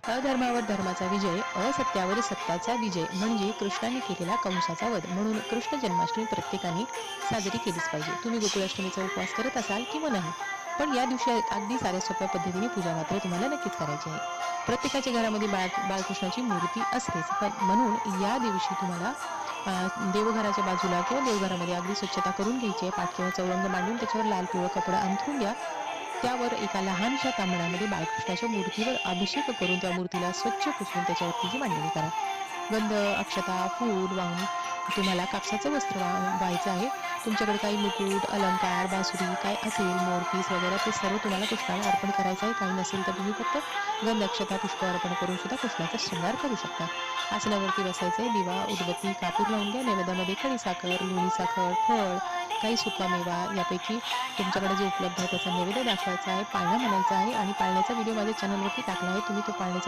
अधर्मावर धर्माचा विजय, असत्यावर सत्याचा विजय म्हणजे कृष्णाने केलेला कंसाचा वध. म्हणून कृष्ण जन्माष्टमी प्रत्येकाने साजरी केलीच पाहिजे. तुम्ही गोकुळाष्टमीचा उपवास करत असाल किंवा नाही, पण या दिवशी अगदी साध्या सोप्या पद्धतीने पूजा मात्र तुम्हाला नक्कीच करायची आहे. प्रत्येकाच्या घरामध्ये बाळकृष्णाची मूर्ती असतेच, पण म्हणून या दिवशी तुम्हाला देवघराच्या बाजूला किंवा देवघरामध्ये अगदी स्वच्छता करून घ्यायची आहे. पाट किंवा चौरंग मांडून त्याच्यावर लाल पिवळं कपडं अंथरून घ्या. त्यावर एका लहानशा तांबण्यामध्ये बाळकृष्णाच्या मूर्तीवर अभिषेक करून त्या मूर्तीला स्वच्छ पुसून त्याच्यावरतीची मांडणी करा. गंध, अक्षता, फूल वाहून तुम्हाला कापसाचं वस्त्र व्हायचं आहे. तुमच्याकडे काही मुकुट, अलंकार, बासुरी काय असेल, मोरपीस वगैरे ते सर्व तुम्हाला कृष्णाला अर्पण करायचं आहे. काही नसेल तर तुम्ही फक्त गंध, अक्षता, पुष्प अर्पण करून सुद्धा कृष्णाचा शृंगार करू शकता. आसनावरती बसायचंय. दिवा, उदबत्ती, कापूर लावून घ्या. नैवेद्यामध्ये खडी साखर, लोणी साखर, फळ, काही सुकामेवा यापैकी तुमच्याकडे जे उपलब्ध आहे त्याचा नैवेद्य दाखवायचा आहे. पाळणा म्हणायचा आहे आणि पाळण्याचा व्हिडिओ माझ्या चॅनलवरती टाकला आहे. तुम्ही तो पाळण्याचा